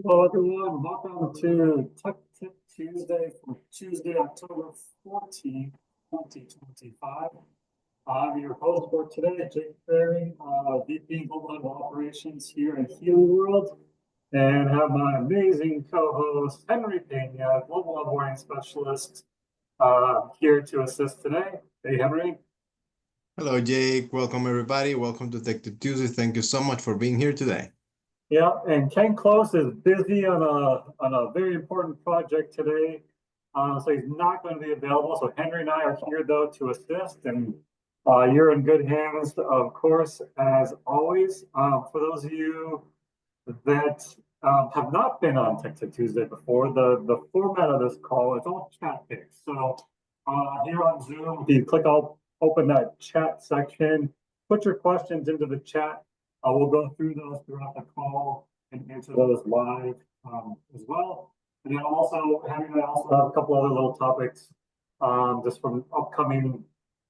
Hello, everyone. Welcome to Tech Tip Tuesday for Tuesday, October 14th, 2025. I'm your host for today, Jake Ferry, VP Global Level Operations here in Healy World, and have my amazing co-host, Henry Pena, Global Onboarding Specialist, here to assist today. Hey, Henry. Hello, Jake. Welcome, everybody. Welcome to Tech Tip Tuesday. Thank you so much for being here today. Yeah, and Ken Close is busy on a very important project today, so he's not going to be available. So Henry and I are here though to assist, and you're in good hands, of course, as always. For those of you that have not been on Tech Tip Tuesday before, the format of this call is all chat based. So here on Zoom, if you open that chat section, put your questions into the chat. We'll go through those throughout the call and answer those live as well. And then also, Henry and I also have a couple other little topics just from upcoming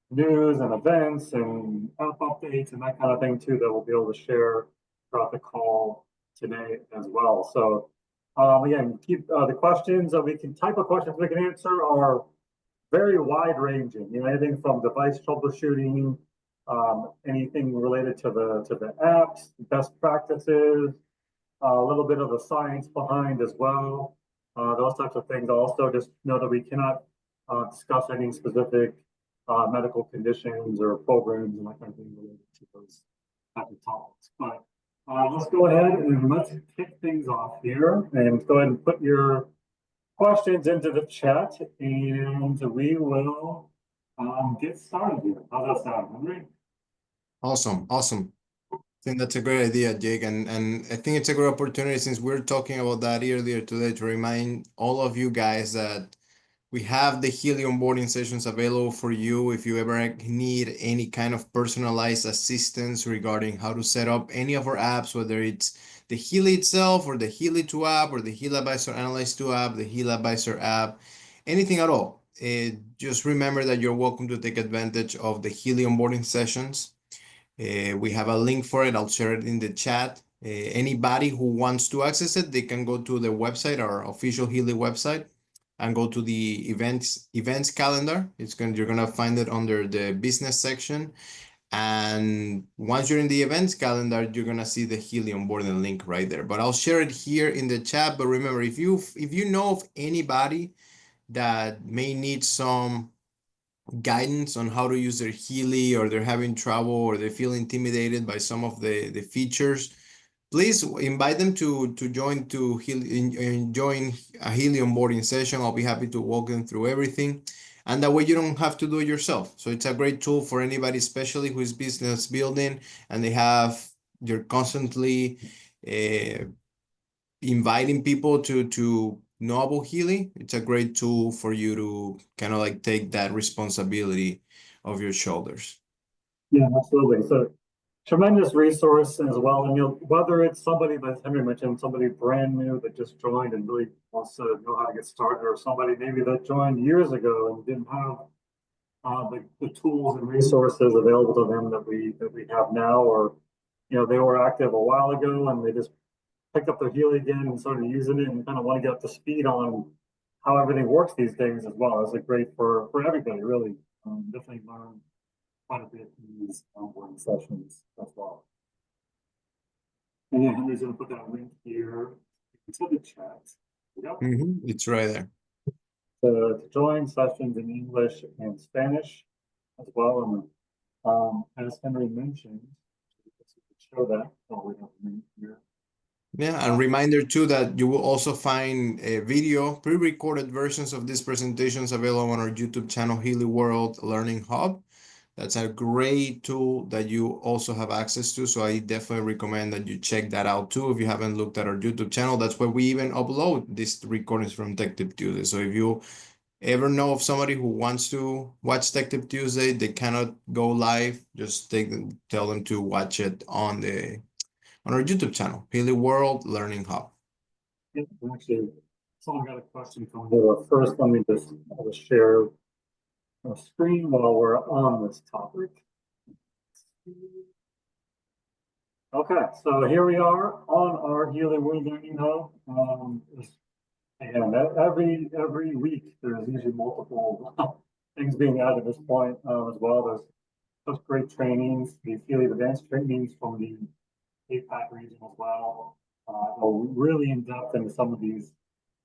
news and events and app updates and that kind of thing too that we'll be able to share throughout the call today as well. So again, keep the questions that we can type of questions we can answer are very wide ranging. You know, anything from device troubleshooting, anything related to the apps, best practices, a little bit of the science behind as well. Those types of things. Also, just know that we cannot discuss any specific medical conditions or programs and that kind of thing related to those types of topics. But let's go ahead and let's kick things off here and go ahead and put your questions into the chat, and we will get started here. How's that sound, Henry? Awesome. I think that's a great idea, Jake. And I think it's a great opportunity since we're talking about that earlier today to remind all of you guys that we have the Healy onboarding sessions available for you if you ever need any kind of personalized assistance regarding how to set up any of our apps, whether it's the Healy itself or the Healy 2 app or the HealAdvisor Analyse 2 app, the HealAdvisor app, anything at all. Just remember that you're welcome to take advantage of the Healy onboarding sessions. We have a link for it. I'll share it in the chat. Anybody who wants to access it, they can go to the website, our official Healy website, and go to the events calendar. You're gonna find it under the business section. And once you're in the events calendar, you're gonna see the Healy onboarding link right there. But I'll share it here in the chat. But remember, if you know of anybody that may need some guidance on how to use their Healy, or they're having trouble, or they feel intimidated by some of the features, please invite them to join join a Healy onboarding session. I'll be happy to walk them through everything, and that way you don't have to do it yourself. So it's a great tool for anybody, especially who is business building and you're constantly inviting people to know about Healy. It's a great tool for you to kind of like take that responsibility of your shoulders. Yeah, absolutely. So tremendous resource as well. And whether it's somebody, as Henry mentioned, somebody brand new that just joined and really wants to know how to get started, or somebody maybe that joined years ago and didn't have the tools and resources available to them that we have now, or they were active a while ago and they just picked up their Healy again and started using it and kind of want to get up to speed on how everything works these days as well. It's like great for everybody, really. Definitely learn quite a bit in these onboarding sessions as well. And yeah, Henry's going to put that link here into the chat. Yep. It's right there. To join sessions in English and Spanish as well. And as Henry mentioned, show that. Oh, we have a link here. Yeah, and reminder too that you will also find a video, pre-recorded versions of these presentations available on our YouTube channel, Healy World Learning Hub. That's a great tool that you also have access to. So I definitely recommend that you check that out too. If you haven't looked at our YouTube channel, that's where we even upload these recordings from Tech Tip Tuesday. So if you ever know of somebody who wants to watch Tech Tip Tuesday, they cannot go live, just tell them to watch it on our YouTube channel, Healy World Learning Hub. Yeah, actually, someone got a question coming here. First, let me just share a screen while we're on this topic. Okay, so here we are on our Healy Learning Hub. And every week there's usually multiple things being added at this point as well. There's just great trainings, the Healy advanced trainings from the APAC region as well. Go really in depth into some of these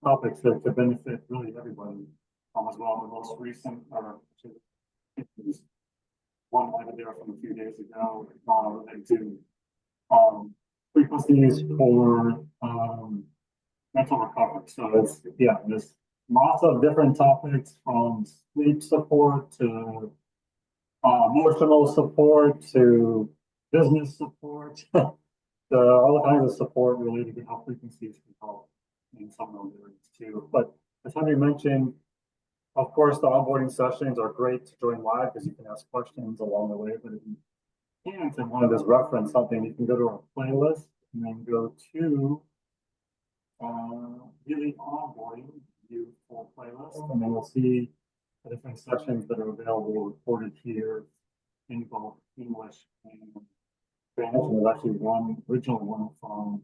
topics that could benefit really everybody as well. The most recent, or there's one added there from a few days ago related to frequencies for mental recovery. So it's, yeah, there's lots of different topics from sleep support to emotional support to business support, to all kinds of support related to how frequencies can help in some of those areas too. But as Henry mentioned, of course, the onboarding sessions are great to join live because you can ask questions along the way. But if you can't and want to just reference something, you can go to our playlist and then go to Healy Onboarding, view full playlist, and then you'll see the different sessions that are available recorded here in both English and Spanish. And there's actually one original one from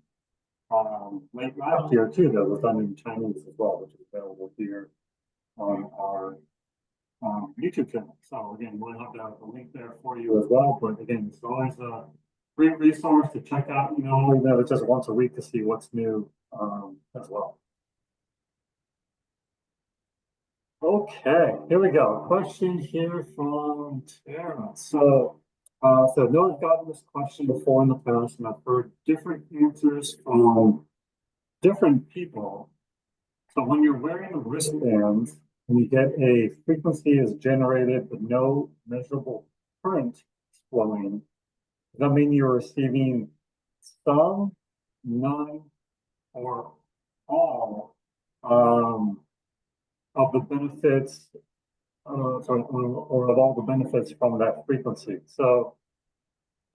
late last year too that was done in Chinese as well, which is available here on our YouTube channel. So again, we'll have the link there for you as well. But again, it's always a great resource to check out, even if it's just once a week to see what's new as well. Okay, here we go. Question here from Tara. So no, I've gotten this question before in the past, and I've heard different answers from different people. So when you're wearing a wristband and you get a frequency is generated but no measurable current flowing, does that mean you're receiving some, none, or all of the benefits, or of all the benefits from that frequency? So,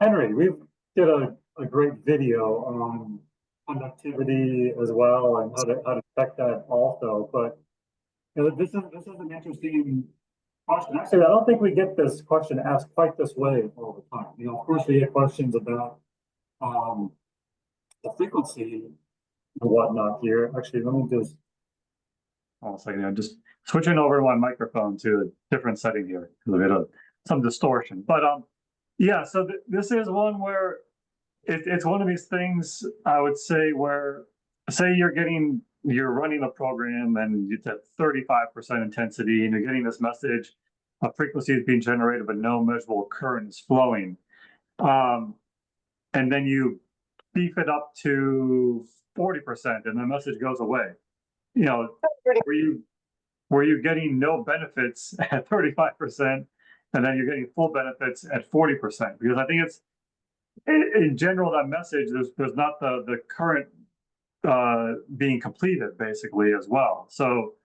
Henry, we did a great video on conductivity as well and how to check that also. But this is an interesting question. Actually, I don't think we get this question asked quite this way all the time. Of course, we get questions about the frequency and whatnot here. Actually, let me just. Oh, second, I'm just switching over my microphone to a different setting here because we had some distortion. But yeah, so this is one where it's one of these things I would say where, say you're running a program and it's at 35% intensity and you're getting this message, a frequency is being generated but no measurable current is flowing. And then you beef it up to 40% and the message goes away. Were you getting no benefits at 35% and then you're getting full benefits at 40%? Because I think it's, in general, that message, there's not the current being completed basically as well. So,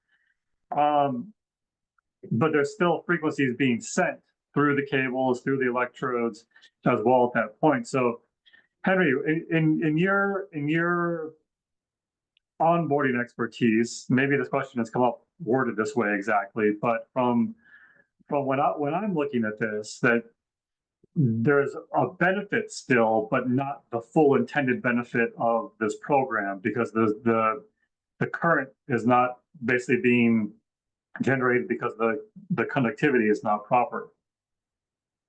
but there's still frequencies being sent through the cables, through the electrodes as well at that point. So, Henry, in your onboarding expertise, maybe this question has come up worded this way exactly, but from when I'm looking at this, that there's a benefit still, but not the full intended benefit of this program because the current is not basically being generated because the conductivity is not proper.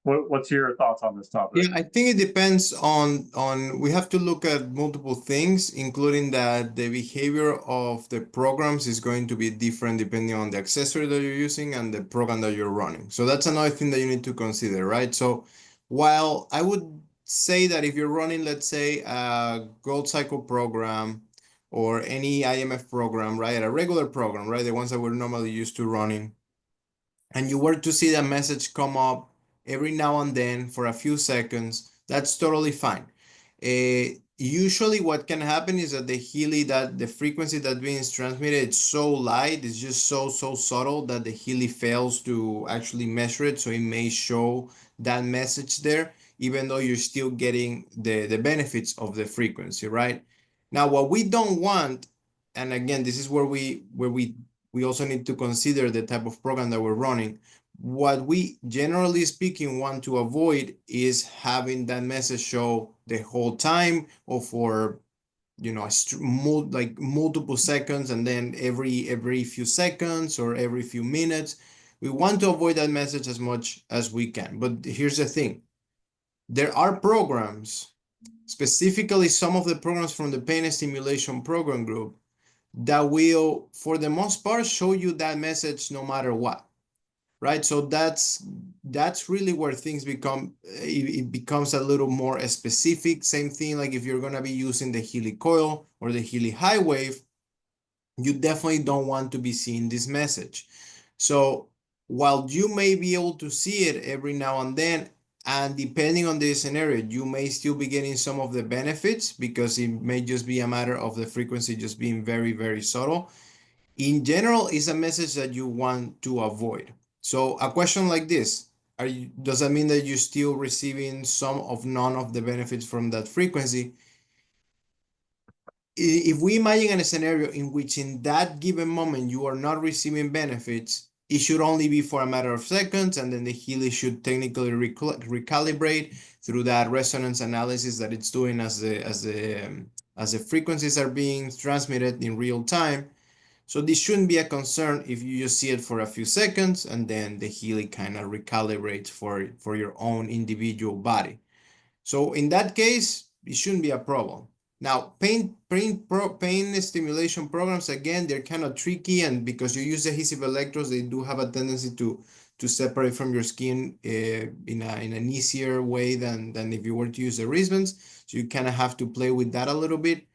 What's your thoughts on this topic? Yeah, I think it depends on we have to look at multiple things, including that the behavior of the programs is going to be different depending on the accessory that you're using and the program that you're running. So that's another thing that you need to consider, right? So while I would say that if you're running, let's say, a growth cycle program or any IMF program, right, a regular program, right, the ones that we're normally used to running, and you were to see that message come up every now and then for a few seconds, that's totally fine. Usually what can happen is that the frequency that's being transmitted is so light, it's just so subtle that the Healy fails to actually measure it. So it may show that message there, even though you're still getting the benefits of the frequency, right? Now, what we don't want, and again, this is where we also need to consider the type of program that we're running. What we generally speaking want to avoid is having that message show the whole time or for like multiple seconds, and then every few seconds or every few minutes. We want to avoid that message as much as we can. But here's the thing. There are programs, specifically some of the programs from the pain stimulation program group, that will, for the most part, show you that message no matter what. Right? So that's really where things become, it becomes a little more specific. Same thing, like if you're going to be using the Healy Coil or the Healy High Wave, you definitely don't want to be seeing this message. So while you may be able to see it every now and then, and depending on the scenario, you may still be getting some of the benefits because it may just be a matter of the frequency just being very, very subtle. In general, it's a message that you want to avoid. So a question like this, does that mean that you're still receiving some of none of the benefits from that frequency? If we imagine a scenario in which in that given moment you are not receiving benefits, it should only be for a matter of seconds, and then the Healy should technically recalibrate through that resonance analysis that it's doing as the frequencies are being transmitted in real time. So this shouldn't be a concern if you just see it for a few seconds and then the Healy kind of recalibrates for your own individual body. So in that case, it shouldn't be a problem. Now, pain stimulation programs, again, they're kind of tricky, and because you use adhesive electrodes, they do have a tendency to separate from your skin in an easier way than if you were to use the wristbands. So you kind of have to play with that a little bit.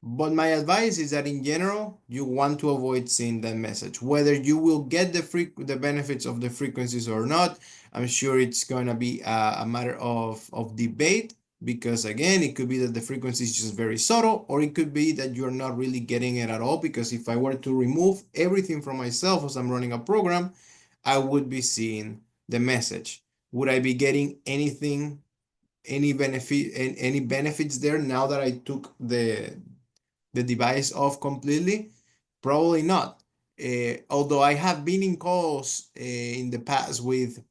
But my advice is that in general, you want to avoid seeing that message. Whether you will get the benefits of the frequencies or not, I'm sure it's going to be a matter of debate, because again, it could be that the frequency is just very subtle, or it could be that you're not really getting it at all, because if I were to remove everything from myself as I'm running a program, I would be seeing the message. Would I be getting anything, any benefits there now that I took the device off completely? Probably not. Although I have been in calls in the past with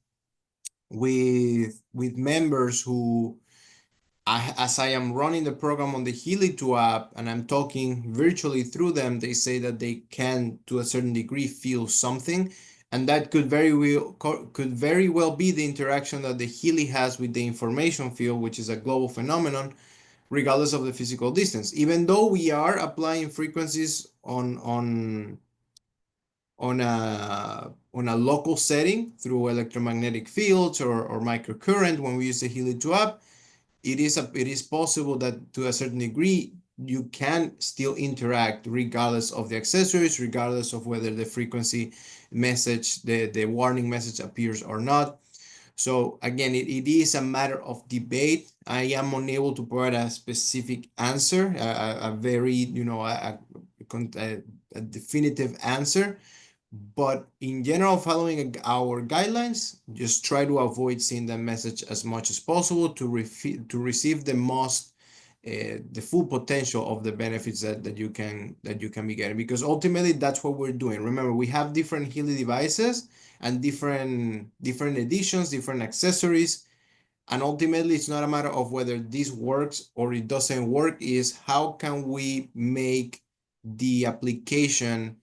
members who, as I am running the program on the Healy 2 app and I'm talking virtually through them, they say that they can, to a certain degree, feel something, and that could very well be the interaction that the Healy has with the information field, which is a global phenomenon, regardless of the physical distance. Even though we are applying frequencies on a local setting through electromagnetic fields or microcurrent when we use the Healy 2 app, it is possible that to a certain degree you can still interact regardless of the accessories, regardless of whether the frequency message, the warning message appears or not. So again, it is a matter of debate. I am unable to provide a specific answer, a very, a definitive answer. But in general, following our guidelines, just try to avoid seeing that message as much as possible to receive the full potential of the benefits that you can be getting, because ultimately that's what we're doing. Remember, we have different Healy devices and different editions, different accessories, and ultimately it's not a matter of whether this works or it doesn't work, is how can we make the application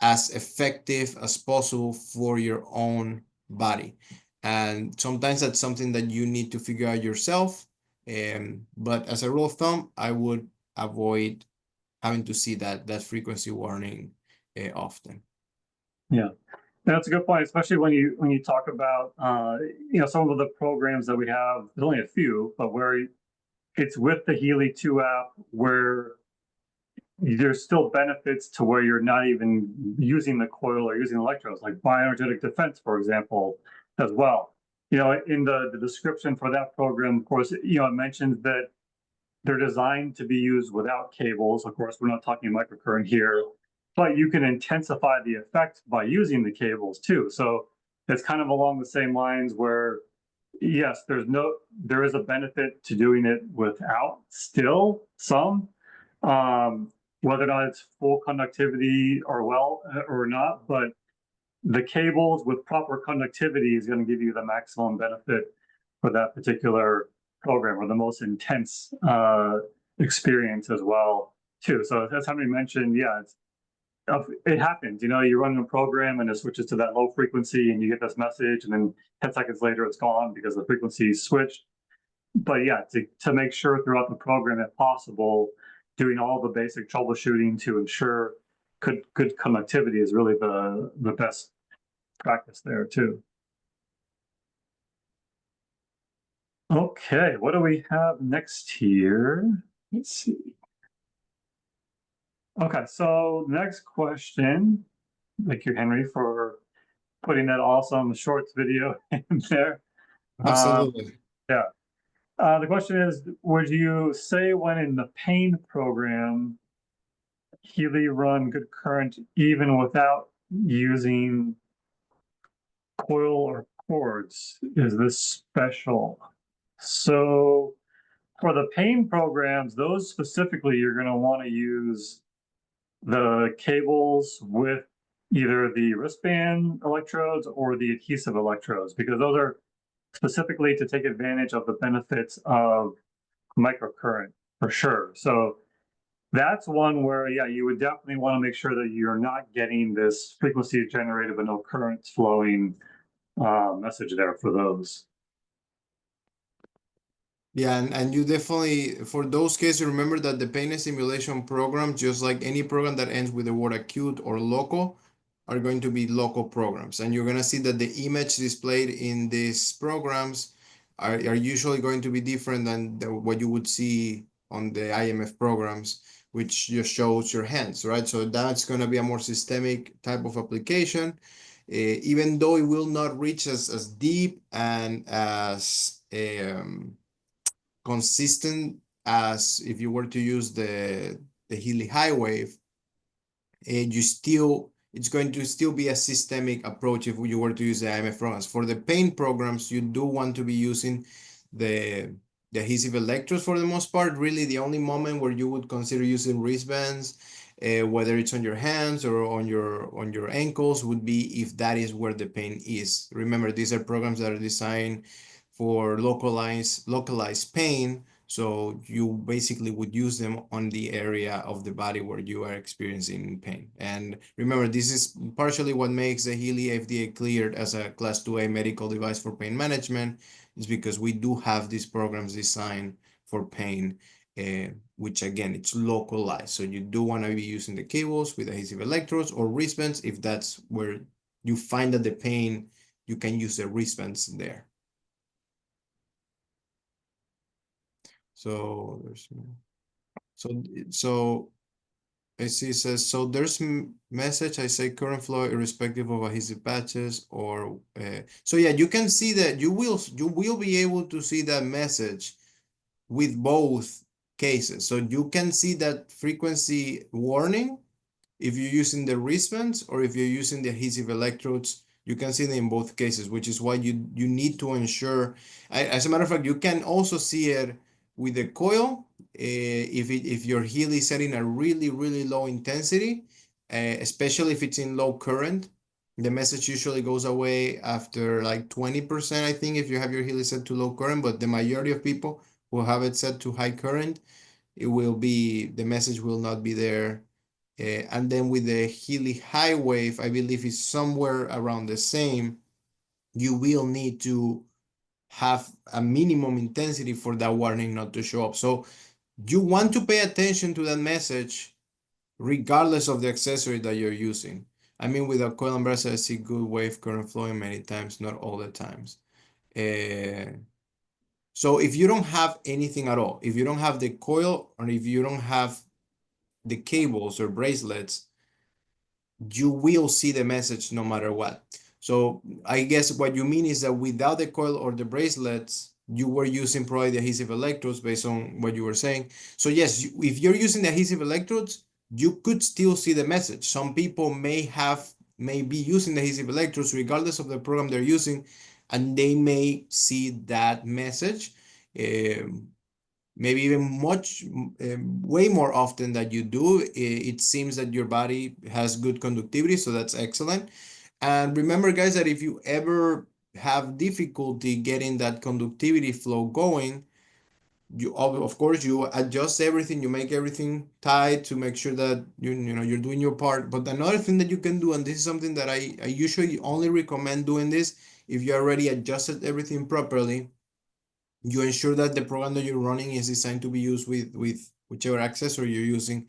as effective as possible for your own body. And sometimes that's something that you need to figure out yourself. But as a rule of thumb, I would avoid having to see that frequency warning often. Yeah, that's a good point, especially when you talk about some of the programs that we have. There's only a few, but where it's with the Healy 2 app, where there's still benefits to where you're not even using the coil or using electrodes, like bioenergetic defense, for example, as well. In the description for that program, of course, it mentions that they're designed to be used without cables. Of course, we're not talking microcurrent here, but you can intensify the effect by using the cables too. So it's kind of along the same lines where, yes, there is a benefit to doing it without still some, whether or not it's full conductivity or not, but the cables with proper conductivity is going to give you the maximum benefit for that particular program, or the most intense experience as well too. So as Henry mentioned, yeah, it happens. You're running a program and it switches to that low frequency, and you get this message, and then 10 seconds later it's gone because the frequency switched. But yeah, to make sure throughout the program, if possible, doing all the basic troubleshooting to ensure good connectivity is really the best practice there too. Okay, what do we have next here? Let's see. Okay, so next question. Thank you, Henry, for putting that awesome shorts video in there. Absolutely. Yeah. The question is, would you say when in the pain program, Healy run good current even without using coil or cords? Is this special? So for the pain programs, those specifically, you're going to want to use the cables with either the wristband electrodes or the adhesive electrodes, because those are specifically to take advantage of the benefits of microcurrent for sure. So that's one where, yeah, you would definitely want to make sure that you're not getting this frequency generated but no currents flowing message there for those. Yeah, and you definitely, for those cases, remember that the pain simulation program, just like any program that ends with the word acute or local, are going to be local programs. And you're going to see that the image displayed in these programs are usually going to be different than what you would see on the IMF programs, which just shows your hands, right? So that's going to be a more systemic type of application, even though it will not reach as deep and as consistent as if you were to use the Healy high wave, and it's going to still be a systemic approach if you were to use the IMF programs. For the pain programs, you do want to be using the adhesive electrodes for the most part. Really, the only moment where you would consider using wristbands, whether it's on your hands or on your ankles, would be if that is where the pain is. Remember, these are programs that are designed for localized pain. So you basically would use them on the area of the body where you are experiencing pain. And remember, this is partially what makes the Healy FDA cleared as a Class 2A medical device for pain management, is because we do have these programs designed for pain, which again, it's localized. So you do want to be using the cables with adhesive electrodes or wristbands if that's where you find that the pain, you can use the wristbands there. So I see says, so there's message, I say current flow irrespective of adhesive patches or, so yeah, you can see that you will be able to see that message with both cases. So you can see that frequency warning if you're using the wristbands or if you're using the adhesive electrodes. You can see them in both cases, which is why you need to ensure. As a matter of fact, you can also see it with the coil. If your Healy is setting a really low intensity, especially if it's in low current, the message usually goes away after like 20%, I think, if you have your Healy set to low current. But the majority of people who have it set to high current, the message will not be there. And then with the Healy high wave, I believe is somewhere around the same. You will need to have a minimum intensity for that warning not to show up. So you want to pay attention to that message regardless of the accessory that you're using. I mean, with a coil and bracelet, I see good wave current flowing many times, not all the times. So if you don't have anything at all, if you don't have the coil or if you don't have the cables or bracelets, you will see the message no matter what. So I guess what you mean is that without the coil or the bracelets, you were using probably the adhesive electrodes based on what you were saying. So yes, if you're using the adhesive electrodes, you could still see the message. Some people may be using the adhesive electrodes regardless of the program they're using, and they may see that message. Maybe even way more often than you do. It seems that your body has good conductivity, so that's excellent. And remember, guys, that if you ever have difficulty getting that conductivity flow going, you of course you adjust everything, you make everything tight to make sure that you know you're doing your part. But another thing that you can do, and this is something that I usually only recommend doing this if you already adjusted everything properly, you ensure that the program that you're running is designed to be used with whichever accessory you're using.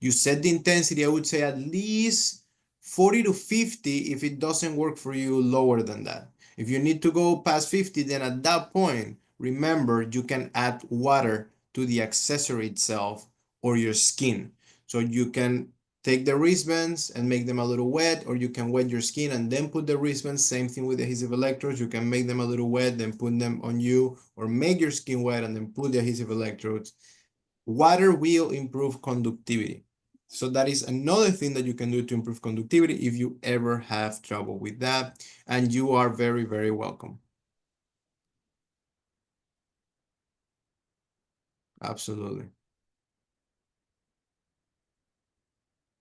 You set the intensity, I would say at least 40 to 50. If it doesn't work for you, lower than that. If you need to go past 50, then at that point, remember you can add water to the accessory itself or your skin. So you can take the wristbands and make them a little wet, or you can wet your skin and then put the wristbands. Same thing with adhesive electrodes. You can make them a little wet, then put them on you, or make your skin wet and then put the adhesive electrodes. Water will improve conductivity. So that is another thing that you can do to improve conductivity if you ever have trouble with that. And you are very, very welcome. Absolutely.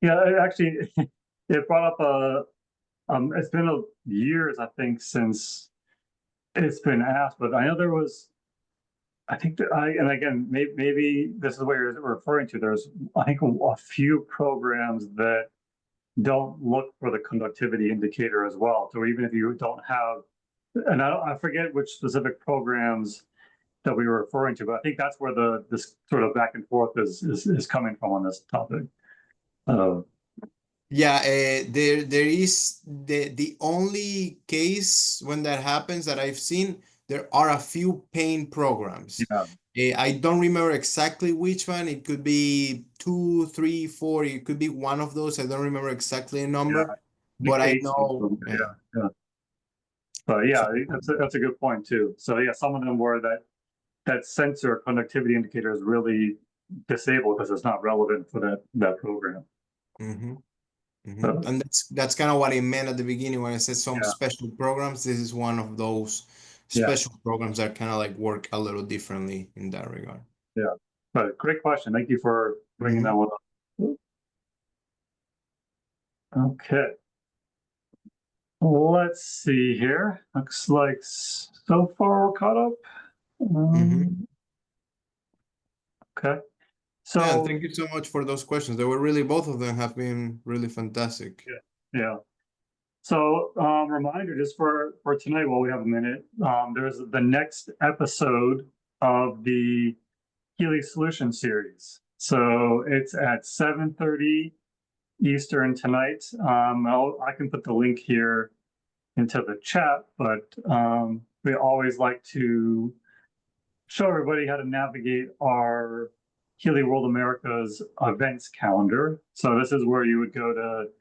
Yeah, actually, it brought up it's been years, I think, since it's been asked, but I know there was, I think that and again, maybe this is what you're referring to. There's, I think, a few programs that don't look for the conductivity indicator as well. So even if you don't have, and I forget which specific programs that we were referring to, but I think that's where this sort of back and forth is coming from on this topic. Yeah, there is the only case when that happens that I've seen, there are a few pain programs. Yeah, I don't remember exactly which one. It could be 2, 3, 4. It could be one of those. I don't remember exactly a yeah, number, I think but I eight. know. Yeah, yeah. But yeah, So, that's a good point too. So yeah, some of them were that sensor conductivity indicator is really disabled because it's not relevant for that program. mhm, mhm. So And that's kind of what I meant at the beginning when I said some yeah, special programs. This is one of those yeah, special programs that kind of like work a little differently in that regard. yeah. But great question. Thank you for bringing that Mhm. one up. Okay. Let's see here. Looks like so far we're caught up. Mhm. Okay. Yeah, and So thank you so much for those questions. They were really, both of them have been really fantastic. yeah, yeah. So reminder just for tonight while we have a minute, there's the next episode of the Healy Solution series. So it's at 7:30 Eastern tonight. I can put the link here into the chat, but we always like to show everybody how to navigate our Healy World America's events calendar. So this is where you would go to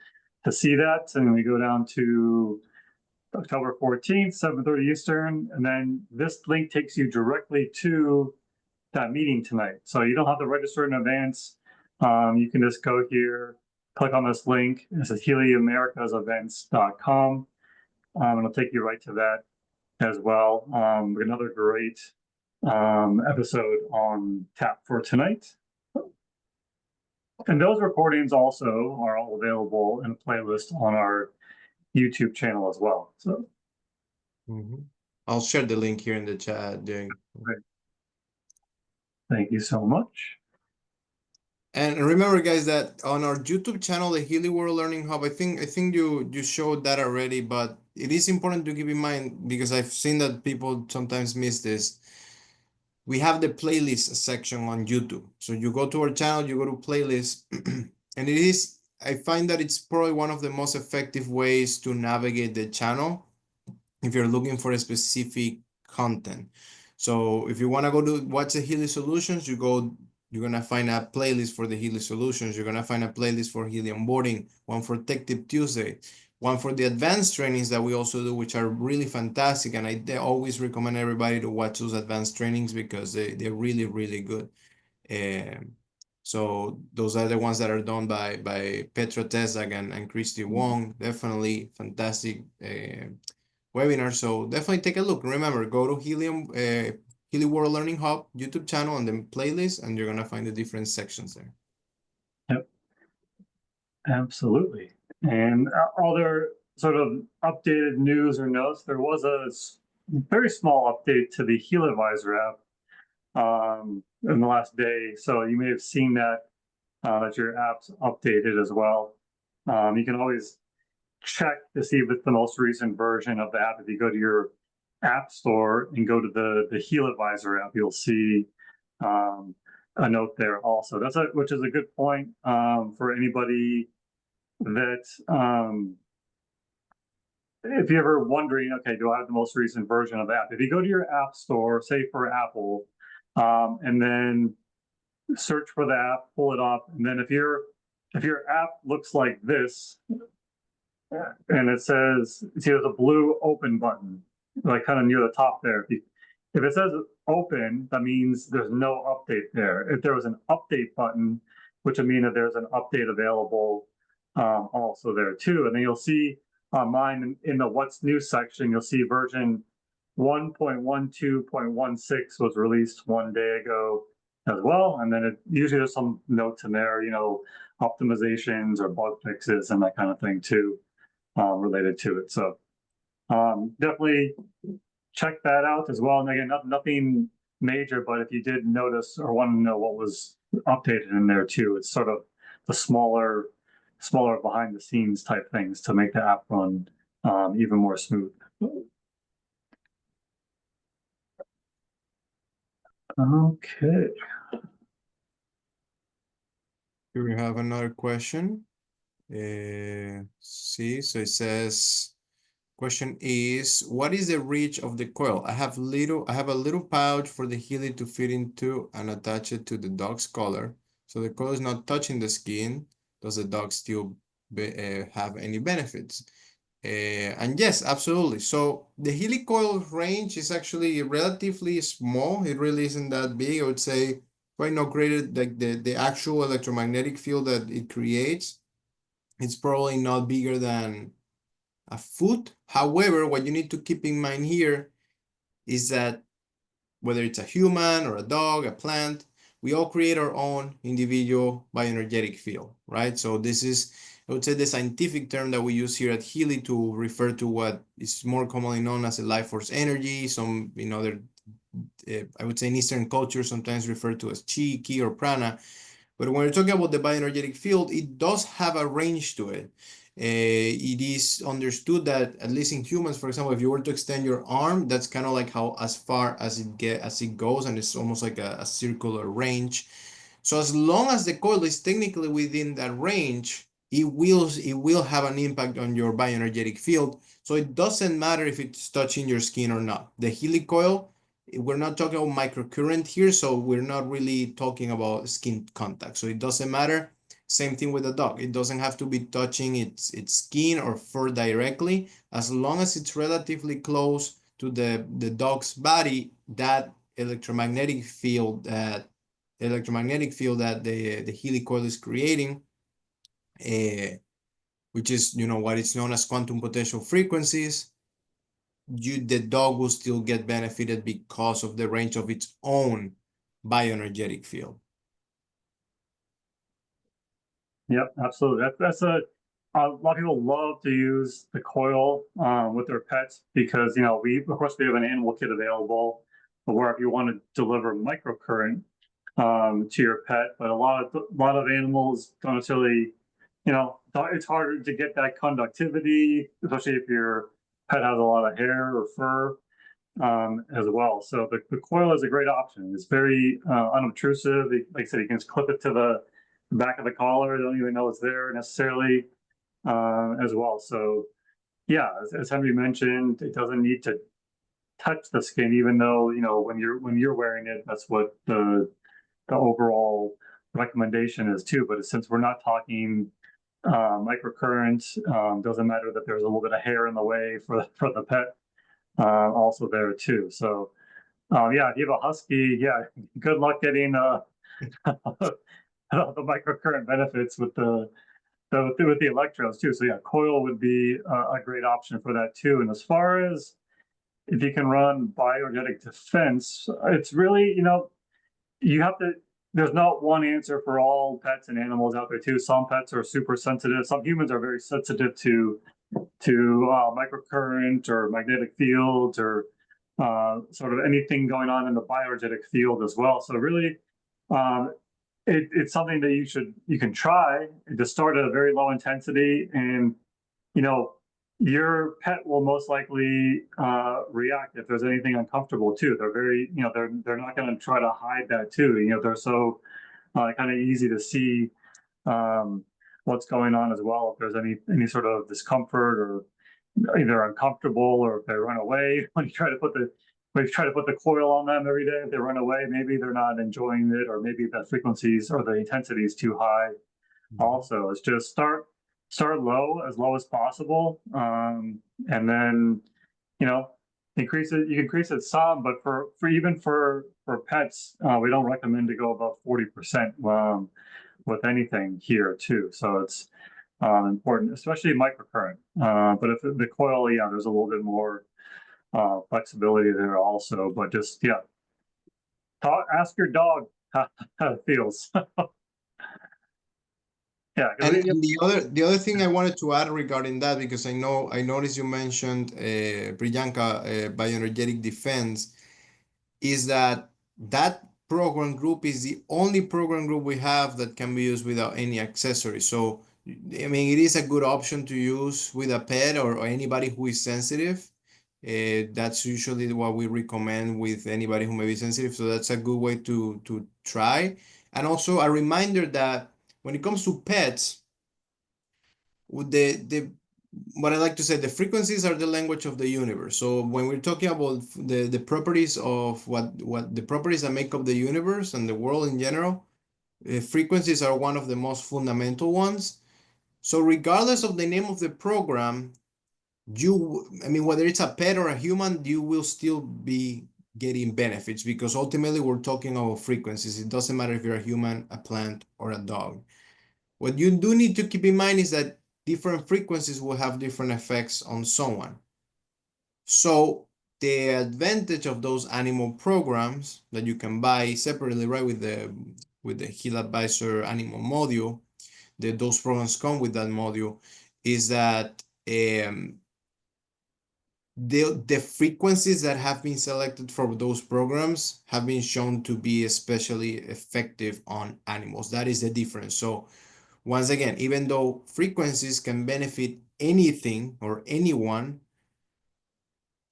see that, and we go down to October 14th, 7:30 Eastern, and then this link takes you directly to that meeting tonight. So you don't have to register in advance. You can just go here, click on this link. This is HealyAmericasEvents.com. And it'll take you right to that as well. Another great episode on tap for tonight. And those recordings also are all available in a playlist on our YouTube channel as well. So I'll share the link here in the chat, Jay. great. Thank you so much. And remember, guys, that on our YouTube channel, the Healy World Learning Hub, I think you showed that already, but it is important to keep in mind because I've seen that people sometimes miss this. We have the playlist section on YouTube. So you go to our channel, you go to playlist, and I find that it's probably one of the most effective ways to navigate the channel if you're looking for a specific content. So if you want to go to watch the Healy Solutions, you're gonna find a playlist for the Healy Solutions. You're gonna find a playlist for Healy Onboarding, one for Tech Tip Tuesday, one for the advanced trainings that we also do, which are really fantastic. And I always recommend everybody to watch those advanced trainings because they're really, really good. So those are the ones that are done by Petra Tesak and Christy Wong. Definitely fantastic webinar. So definitely take a look. Remember, go to Healy World Learning Hub YouTube channel and then playlist, and you're gonna find the different sections there. Yep, absolutely. And sort of updated news or notes, there was a very small update to the HealAdvisor app in the last day. So you may have seen that that your app's updated as well. You can always check to see if it's the most recent version of the app. If you go to your app store and go to the HealAdvisor app, you'll see a note there also. Which is a good point for anybody that if you're ever wondering, okay, do I have the most recent version of the app? If you go to your app store, say for Apple, and then search for the app, pull it up, and then if your app looks like this, and it says, see, there's a blue open button, like kind of near the top there. If it says open, that means there's no update there. If there was an update button, which would mean that there's an update available also there too. And then you'll see on mine in the what's new section, you'll see version 1.12.16 was released one day ago as well. And then usually there's some notes in there, optimizations or bug fixes and that kind of thing too, related to it. So definitely check that out as well. And again, nothing major, but if you did notice or want to know what was updated in there too, it's sort of the smaller behind the scenes type things to make the app run even more smooth. Okay. Here we have another question. See, so it says, question is, what is the reach of the coil? I have a little pouch for the Healy to fit into and attach it to the dog's collar. So the coil is not touching the skin. Does the dog still have any benefits? And yes, absolutely. So the Healy coil range is actually relatively small. It really isn't that big. I would say right now created like the actual electromagnetic field that it creates. It's probably not bigger than a foot. However, what you need to keep in mind here is that whether it's a human or a dog, a plant, we all create our own individual bioenergetic field, right? So this is, I would say, the scientific term that we use here at Healy to refer to what is more commonly known as a life force energy. Some, other, I would say in Eastern culture, sometimes referred to as chi, ki, or prana. But when we're talking about the bioenergetic field, it does have a range to it. It is understood that, at least in humans, for example, if you were to extend your arm, that's kind of like how as far as it goes, and it's almost like a circular range. So as long as the coil is technically within that range, it will have an impact on your bioenergetic field. So it doesn't matter if it's touching your skin or not. The Healy coil, we're not talking about microcurrent here, so we're not really talking about skin contact. So it doesn't matter. Same thing with the dog. It doesn't have to be touching its skin or fur directly. As long as it's relatively close to the dog's body, that electromagnetic field that the Healy coil is creating, which is what is known as quantum potential frequencies, the dog will still get benefited because of the range of its own bioenergetic field. Yep, absolutely. That's a lot of people love to use the coil with their pets because we of course we have an animal kit available where if you want to deliver microcurrent to your pet, but a lot of animals don't necessarily, it's harder to get that conductivity, especially if your pet has a lot of hair or fur as well. So the coil is a great option. It's very unobtrusive. Like I said, you can just clip it to the back of the collar. They don't even know it's there necessarily as well. So yeah, as Henry mentioned, it doesn't need to touch the skin, even though when you're wearing it, that's what the overall recommendation is too. But since we're not talking microcurrents, doesn't matter that there's a little bit of hair in the way for the pet also there too. So yeah, if you have a husky, yeah, good luck getting the microcurrent benefits with the electrodes too. So yeah, coil would be a great option for that too. And as far as if you can run bioenergetic defense, it's really, you have to, there's not one answer for all pets and animals out there too. Some pets are super sensitive. Some humans are very sensitive to to microcurrent or magnetic fields or sort of anything going on in the bioenergetic field as well. So really, it's something that you can try to start at a very low intensity, and your pet will most likely react if there's anything uncomfortable too. They're very, they're not going to try to hide that too. They're so kind of easy to see what's going on as well. If there's any sort of discomfort or either uncomfortable, or if they run away when you try to put the coil on them every day, if they run away, maybe they're not enjoying it, or maybe the frequencies or the intensity is too high. Also, it's just start low as possible, and then increase it. You can increase it some, but for even for pets, we don't recommend to go above 40% with anything here too. So it's important, especially microcurrent. But if the coil, yeah, there's a little bit more flexibility there also. But just ask your dog how it feels. Yeah, And the other thing I wanted to add regarding that, because I noticed you mentioned Priyanka, bioenergetic defense, is that program group is the only program group we have that can be used without any accessory. So I mean, it is a good option to use with a pet or anybody who is sensitive. That's usually what we recommend with anybody who may be sensitive. So that's a good way to try. And also a reminder that when it comes to pets, with the what I like to say, the frequencies are the language of the universe. So when we're talking about the properties of what the properties that make up the universe and the world in general, frequencies are one of the most fundamental ones. So regardless of the name of the program, I mean, whether it's a pet or a human, you will still be getting benefits, because ultimately we're talking about frequencies. It doesn't matter if you're a human, a plant, or a dog. What you do need to keep in mind is that different frequencies will have different effects on someone. So the advantage of those animal programs that you can buy separately, right, with the HealAdvisor animal module, those programs come with that module, is that the frequencies that have been selected for those programs have been shown to be especially effective on animals. That is the difference. So once again, even though frequencies can benefit anything or anyone,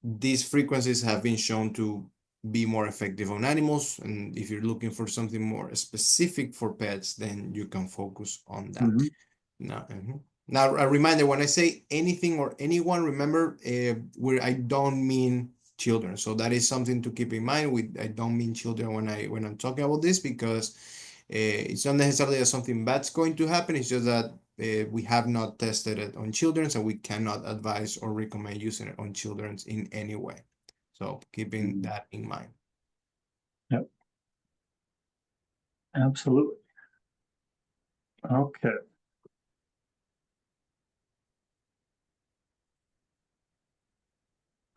these frequencies have been shown to be more effective on animals. And if you're looking for something more specific for pets, then you can focus on that. Mhm. Now, a reminder, when I say anything or anyone, remember, I don't mean children. So that is something to keep in mind. I don't mean children when I'm talking about this, because it's not necessarily that something bad's going to happen. It's just that we have not tested it on children, and we cannot advise or recommend using it on children in any way. So keeping that in mind. Yep. Absolutely. Okay.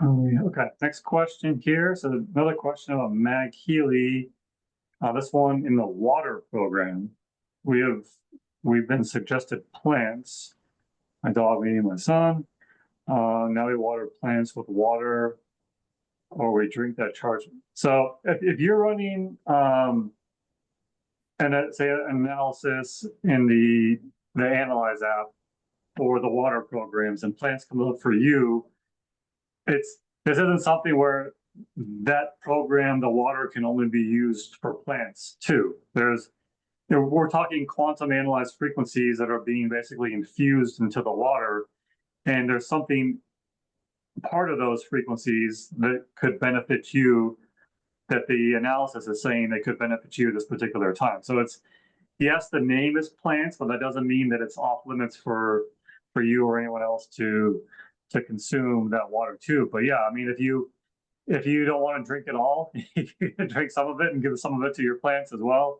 Okay, next question here. So another question about MagHealy. This one in the water program. We've been suggested plants. My dog, me, and my son. Now we water plants with water, or we drink that charge. So if you're running say an analysis in the Analyze app for the water programs, and plants come up for you, this isn't something where that program, the water, can only be used for plants too. We're talking quantum analyzed frequencies that are being basically infused into the water, and there's something, part of those frequencies, that could benefit you, that the analysis is saying they could benefit you this particular time. So it's, yes, the name is plants, but that doesn't mean that it's off limits for you or anyone else to consume that water too. But yeah, I mean, if you don't want to drink it all, you can drink some of it and give some of it to your plants as well.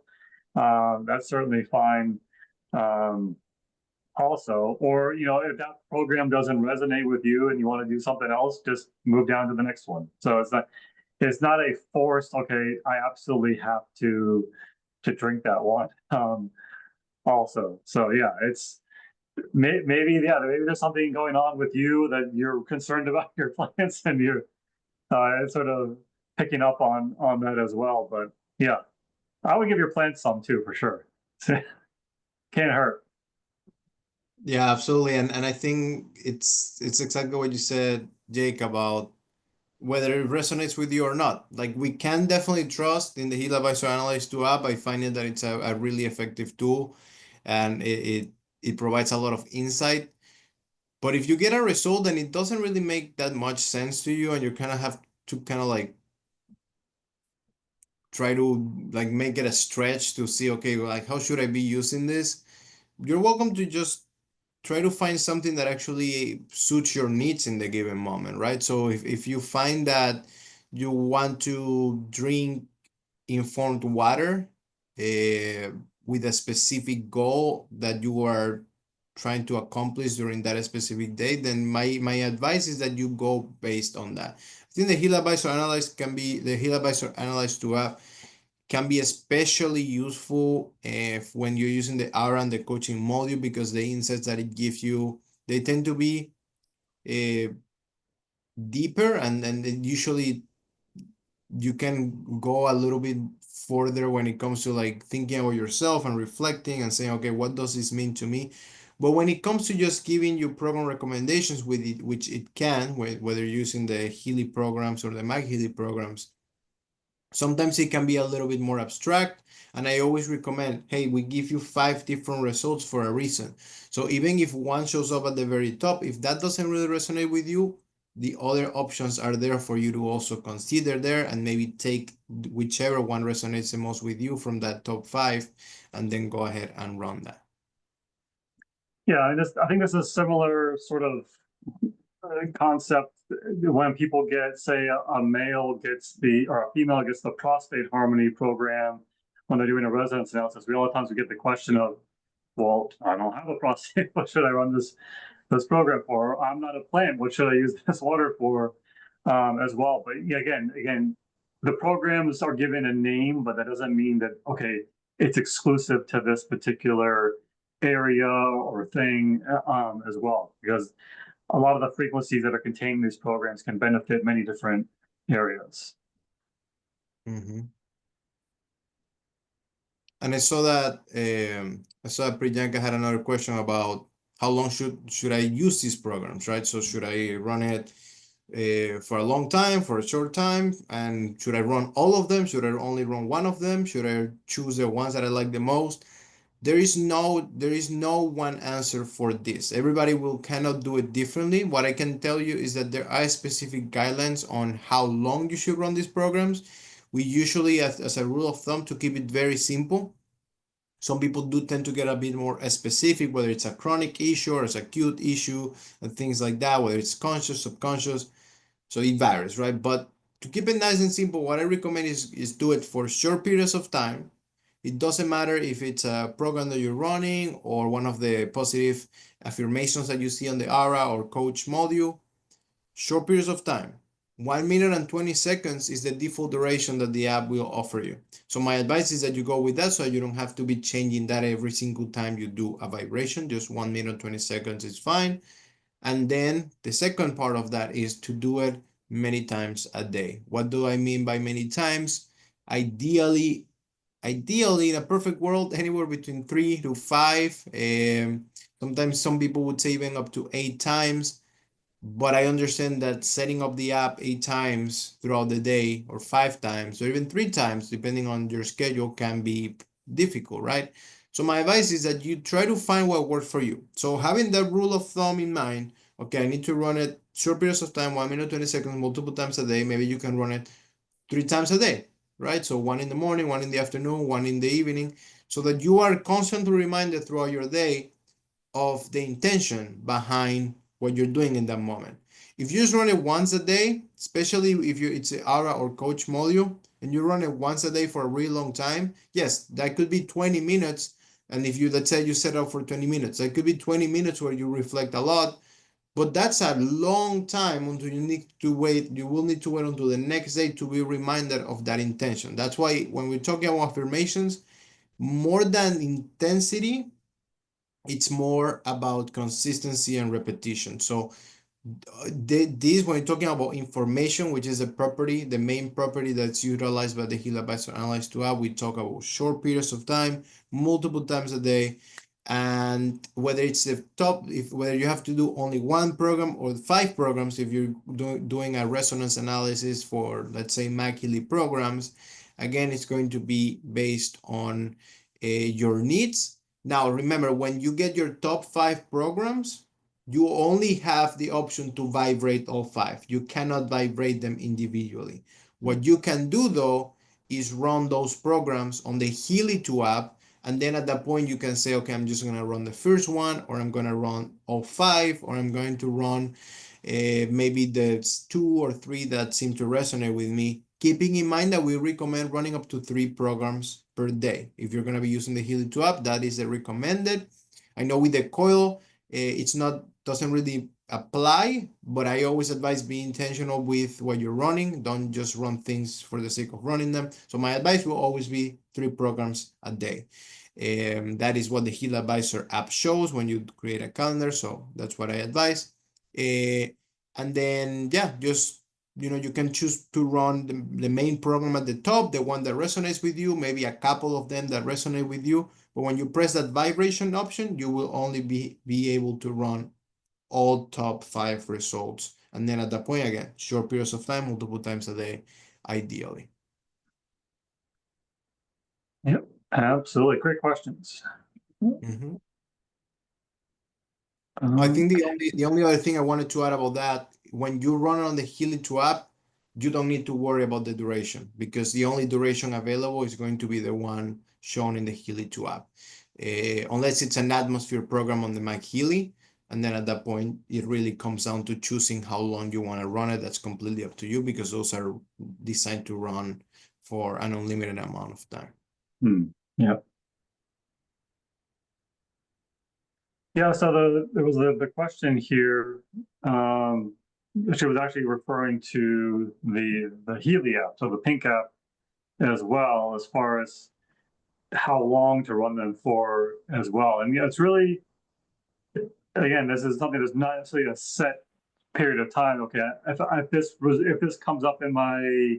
That's certainly fine. Also, or if that program doesn't resonate with you and you want to do something else, just move down to the next one. So it's not a forced, okay, I absolutely have to drink that one. Also, so yeah, maybe there's something going on with you that you're concerned about your plants, and you're sort of picking up on that as well. But yeah, I would give your plants some too, for sure. Can't hurt. Yeah, absolutely. And I think it's exactly what you said, Jake, about whether it resonates with you or not. Like we can definitely trust in the HealAdvisor Analyze 2 app. I find it that it's a really effective tool and it provides a lot of insight. But if you get a result and it doesn't really make that much sense to you and you kind of have to kind of like try to like make it a stretch to see, okay, like how should I be using this? You're welcome to just try to find something that actually suits your needs in the given moment, right? So if you find that you want to drink informed water with a specific goal that you are trying to accomplish during that specific day, then my advice is that you go based on that. I think the HealAdvisor Analyze can be the HealAdvisor Analyze to app can be especially useful if when you're using the aura and the coaching module because the insights that it gives you, they tend to be uh, deeper and usually you can go a little bit further when it comes to like thinking about yourself and reflecting and saying, okay, what does this mean to me? But when it comes to just giving you program recommendations with it, which it can, whether using the Healy programs or the MagHealy programs, sometimes it can be a little bit more abstract. And I always recommend, hey, we give you 5 different results for a reason. So even if one shows up at the very top, if that doesn't really resonate with you, the other options are there for you to also consider there and maybe take whichever one resonates the most with you from that top 5 and then go ahead and run that. Yeah, I think this is similar sort of concept when people get, say, a male gets the or a female gets the prostate harmony program when they're doing a resonance analysis. We a lot of times we get the question of, well, I don't have a prostate. What should I run this program for? Or, I'm not a plant. What should I use this water for? As well. But yeah, again, the programs are given a name, but that doesn't mean that okay, it's exclusive to this particular area or thing as well, because a lot of the frequencies that are contained in these programs can benefit many different areas. Mhm. And I saw that Priyanka had another question about how long should I use these programs, right? So should I run it for a long time, for a short time, and should I run all of them? Should I only run one of them? Should I choose the ones that I like the most? There is no one answer for this. Everybody will cannot do it differently. What I can tell you is that there are specific guidelines on how long you should run these programs. We usually, as a rule of thumb, to keep it very simple, some people do tend to get a bit more specific, whether it's a chronic issue or it's acute issue and things like that, whether it's conscious, subconscious. So it varies, right? But to keep it nice and simple, what I recommend is do it for short periods of time. It doesn't matter if it's a program that you're running or one of the positive affirmations that you see on the aura or coach module. Short periods of time. 1 minute and 20 seconds is the default duration that the app will offer you. So my advice is that you go with that so you don't have to be changing that every single time you do a vibration. Just 1 minute, 20 seconds is fine. And then the second part of that is to do it many times a day. What do I mean by many times? Ideally, in a perfect world, anywhere between 3 to 5. Sometimes some people would say even up to 8 times. But I understand that setting up the app 8 times throughout the day, or 5 times, or even 3 times, depending on your schedule, can be difficult, right? So my advice is that you try to find what works for you. So having that rule of thumb in mind, okay, I need to run it short periods of time, 1 minute, 20 seconds, multiple times a day. Maybe you can run it 3 times a day, right? So one in the morning, one in the afternoon, one in the evening, so that you are constantly reminded throughout your day of the intention behind what you're doing in that moment. If you just run it once a day, especially if it's an aura or coach module, and you run it once a day for a really long time, yes, that could be 20 minutes. And if you, let's say you set up for 20 minutes, that could be 20 minutes where you reflect a lot, but that's a long time until you need to wait. You will need to wait until the next day to be reminded of that intention. That's why when we're talking about affirmations, more than intensity, it's more about consistency and repetition. So this, when you're talking about information, which is a property, the main property that's utilized by the HealAdvisor Analyse 2 app, we talk about short periods of time, multiple times a day, and whether it's the top, if whether you have to do only one program or 5 programs, if you're doing a resonance analysis for, let's say, MagHealy programs, again, it's going to be based on your needs. Now, remember, when you get your top 5 programs, you only have the option to vibrate all 5. You cannot vibrate them individually. What you can do, though, is run those programs on the Healy 2 app, and then at that point you can say, okay, I'm just going to run the first one, or I'm going to run all 5, or I'm going to run maybe the 2 or 3 that seem to resonate with me, keeping in mind that we recommend running up to 3 programs per day. If you're going to be using the Healy 2 app, that is the recommended. I know with the coil, it's not, doesn't really apply, but I always advise be intentional with what you're running. Don't just run things for the sake of running them. So my advice will always be 3 programs a day. That is what the HealAdvisor app shows when you create a calendar. So that's what I advise. And then, yeah, just, you can choose to run the main program at the top, the one that resonates with you, maybe a couple of them that resonate with you. But when you press that vibration option, you will only be able to run all top 5 results. And then at that point, again, short periods of time, multiple times a day, ideally. Yep, absolutely. Great questions. Mm-hmm. I think the only other thing I wanted to add about that, when you run on the Healy 2 app, you don't need to worry about the duration, because the only duration available is going to be the one shown in the Healy 2 app. Unless it's an atmosphere program on the MagHealy, and then at that point, it really comes down to choosing how long you want to run it. That's completely up to you, because those are designed to run for an unlimited amount of time. Yeah. Yeah, so there was the question here, which was actually referring to the Healy app, so the pink app as well, as far as how long to run them for as well. And yeah, it's really, again, this is something that's not necessarily a set period of time. Okay, if this comes up in my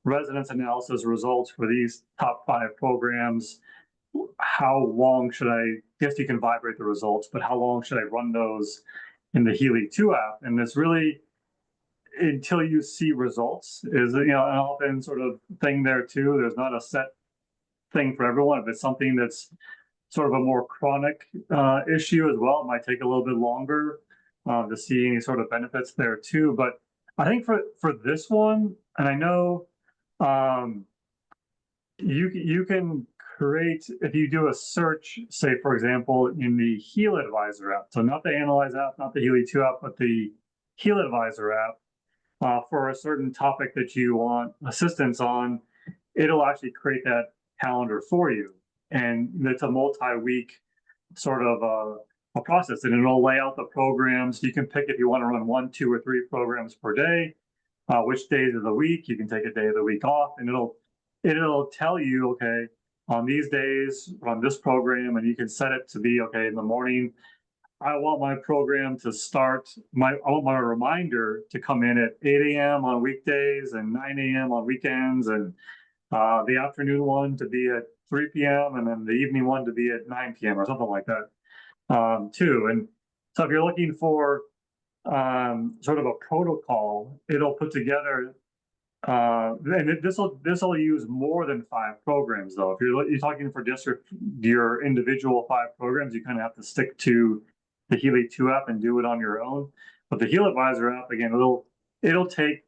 resonance analysis results for these top 5 programs, how long should I, guess you can vibrate the results, but how long should I run those in the Healy 2 app? And it's really until you see results is, an often sort of thing there too. There's not a set thing for everyone. If it's something that's sort of a more chronic issue as well, it might take a little bit longer to see any sort of benefits there too. But I think for this one, and I know you can create, if you do a search, say for example in the HealAdvisor app, so not the Analyze app, not the Healy 2 app, but the HealAdvisor app, for a certain topic that you want assistance on, it'll actually create that calendar for you, and it's a multi-week sort of a process, and it'll lay out the programs. You can pick if you want to run 1, 2, or 3 programs per day, which days of the week. You can take a day of the week off, and it'll tell you, okay, on these days run this program, and you can set it to be, okay, in the morning I want my program to start, I want my reminder to come in at 8 a.m. on weekdays and 9 a.m. on weekends, and the afternoon one to be at 3 p.m. and then the evening one to be at 9 p.m. or something like that, too. And so if you're looking for sort of a protocol, it'll put together, and this will use more than 5 programs though. If you're talking for just your individual 5 programs, you kind of have to stick to the Healy 2 app and do it on your own. But the HealAdvisor app, again, it'll take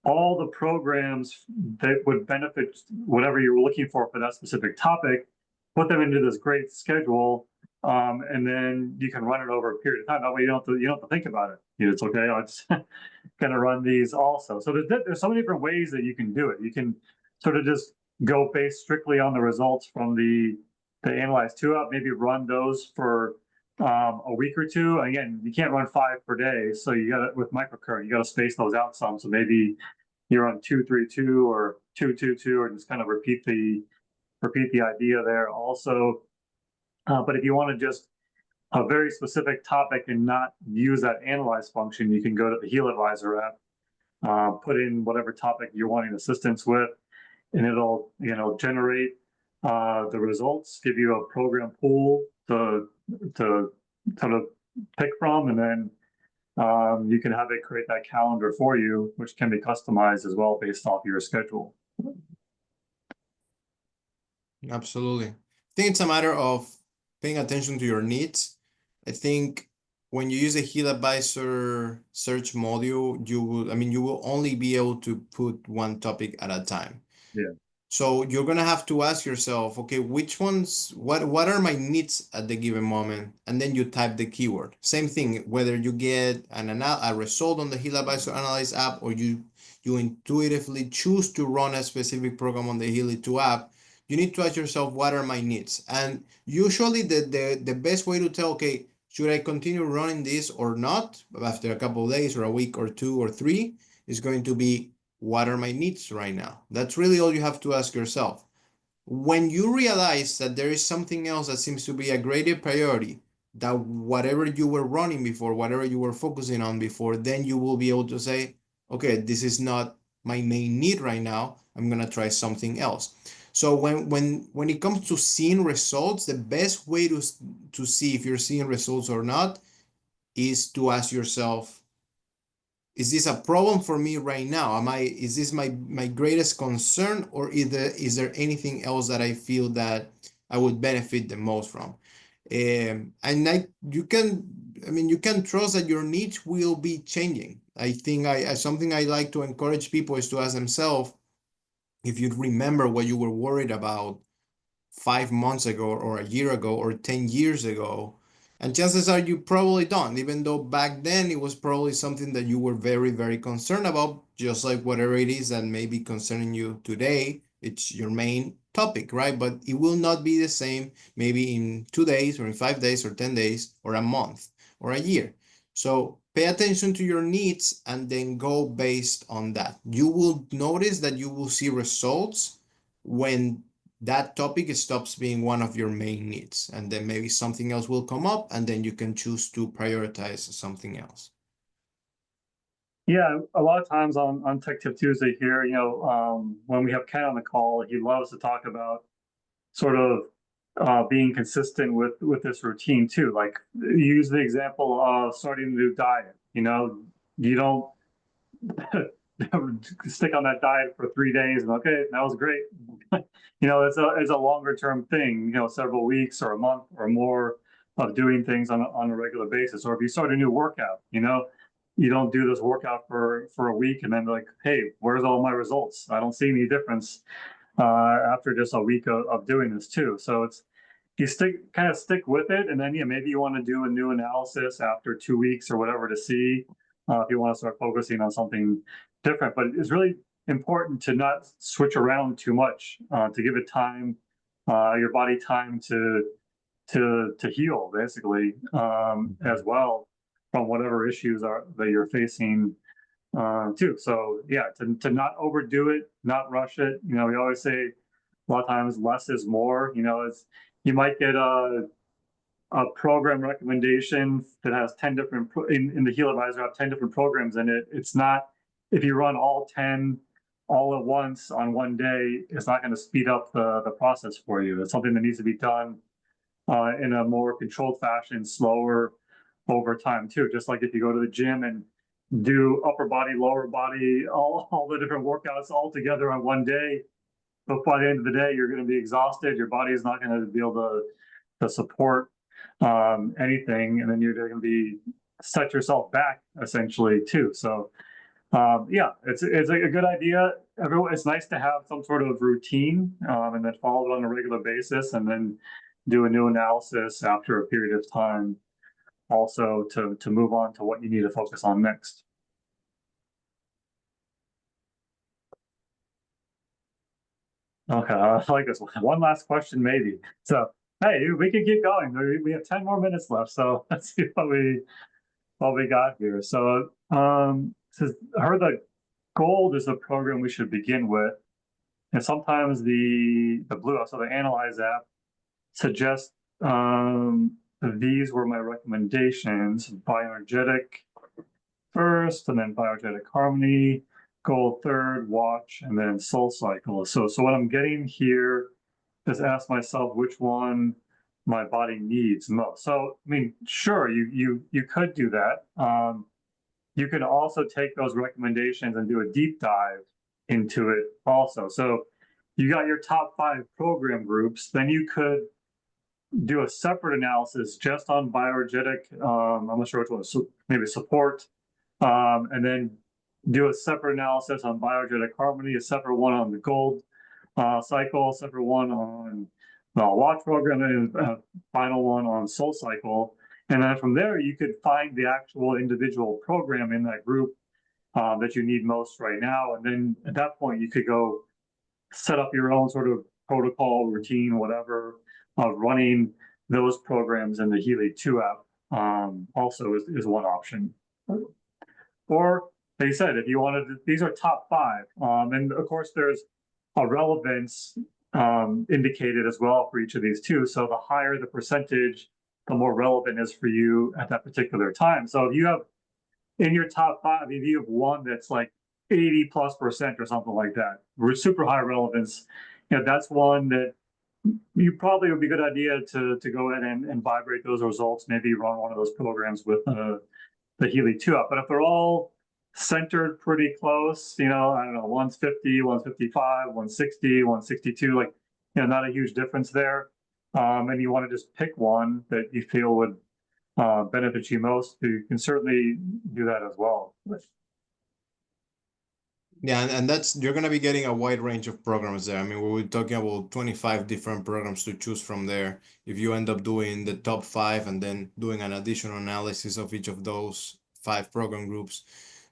all the programs that would benefit whatever you're looking for that specific topic, put them into this great schedule, and then you can run it over a period of time. That way you don't have to think about it. It's okay. I'm just going to run these also. So there's so many different ways that you can do it. You can sort of just go based strictly on the results from the Analyze 2 app, maybe run those for a week or two. Again, you can't run 5 per day, so you got to, with microcurrent, you got to space those out some. So maybe you're on 2-3-2 or 2-2-2, or just kind of repeat the idea there also. But if you want to just a very specific topic and not use that analyze function, you can go to the HealAdvisor app, put in whatever topic you're wanting assistance with, and it'll, generate the results, give you a program pool to sort of pick from, and then you can have it create that calendar for you, which can be customized as well based off your schedule. Absolutely. I think it's a matter of paying attention to your needs. I think when you use a HealAdvisor search module, you will only be able to put one topic at a time. Yeah. So you're gonna have to ask yourself, okay, what are my needs at the given moment? And then you type the keyword. Same thing, whether you get a result on the HealAdvisor Analyze app, or you intuitively choose to run a specific program on the Healy 2 app, you need to ask yourself, what are my needs? And usually the best way to tell, okay, should I continue running this or not after a couple of days or a week or 2 or 3, is going to be, what are my needs right now? That's really all you have to ask yourself. When you realize that there is something else that seems to be a greater priority, that whatever you were running before, whatever you were focusing on before, then you will be able to say, okay, this is not my main need right now. I'm gonna try something else. So when it comes to seeing results, the best way to see if you're seeing results or not is to ask yourself, is this a problem for me right now? Is this my greatest concern, or is there anything else that I feel that I would benefit the most from? And you can trust that your needs will be changing. I think something I like to encourage people is to ask themselves, if you remember what you were worried about 5 months ago or a year ago or 10 years ago. And chances are you probably don't, even though back then it was probably something that you were very, very concerned about, just like whatever it is that may be concerning you today, it's your main topic, right? But it will not be the same maybe in 2 days or in 5 days or 10 days or a month or a year. So pay attention to your needs and then go based on that. You will notice that you will see results when that topic stops being one of your main needs, and then maybe something else will come up, and then you can choose to prioritize something else. Yeah, a lot of times on Tech Tip Tuesday here, when we have Ken on the call, he loves to talk about sort of being consistent with this routine too. Like, use the example of starting a new diet. You don't stick on that diet for 3 days and okay, that was great. It's a longer term thing. Several weeks or a month or more of doing things on a regular basis. Or if you start a new workout, you don't do this workout for a week and then like, hey, where's all my results? I don't see any difference after just a week of doing this too. So you kind of stick with it, and then maybe you want to do a new analysis after 2 weeks or whatever to see if you want to start focusing on something different. But it's really important to not switch around too much, to give it time, your body time to heal, basically, as well, from whatever issues that you're facing too. So yeah, to not overdo it, not rush it. We always say a lot of times less is more. You might get a program recommendation that has 10 different in the HealAdvisor have 10 different programs in it. It's not, if you run all 10 all at once on one day, it's not going to speed up the process for you. It's something that needs to be done in a more controlled fashion, slower over time too. Just like if you go to the gym and do upper body, lower body, all the different workouts all together on one day, but by the end of the day, you're going to be exhausted. Your body is not going to be able to support anything, and then you're going to be set yourself back essentially too. So yeah, it's a good idea. It's nice to have some sort of routine and then follow it on a regular basis, and then do a new analysis after a period of time, also to move on to what you need to focus on next. Okay, I like this one. One last question, maybe. So, hey, we can keep going. We have 10 more minutes left, so let's see what we got here. So, says, I heard that gold is the program we should begin with, and sometimes the blue, so the Analyze app, suggests these were my recommendations: bioenergetic first, and then bioenergetic harmony, gold third, watch, and then soul cycle. So what I'm getting here is ask myself which one my body needs most. So I mean, sure, you could do that. You can also take those recommendations and do a deep dive into it also. So you got your top 5 program groups, then you could do a separate analysis just on bioenergetic, I'm not sure which one, so maybe support, and then do a separate analysis on bioenergetic harmony, a separate one on the gold cycle, separate one on the watch program, and a final one on soul cycle. And then from there, you could find the actual individual program in that group that you need most right now. And then at that point, you could go set up your own sort of protocol, routine, whatever, of running those programs in the Healy 2 app also is one option. Or, like you said, if you wanted to, these are top 5. And of course, there's a relevance indicated as well for each of these too. So the higher the percentage, the more relevant is for you at that particular time. So if you have in your top 5, if you have one that's like 80+% or something like that, super high relevance, that's one that you probably would be a good idea to go ahead and vibrate those results, maybe run one of those programs with the Healy 2 app. But if they're all centered pretty close, I don't know, 150, 155, 160, 162, like, not a huge difference there. And you want to just pick one that you feel would benefit you most, you can certainly do that as well. Yeah, and that's you're gonna be getting a wide range of programs there. I mean, we were talking about 25 different programs to choose from there. If you end up doing the top 5 and then doing an additional analysis of each of those 5 program groups.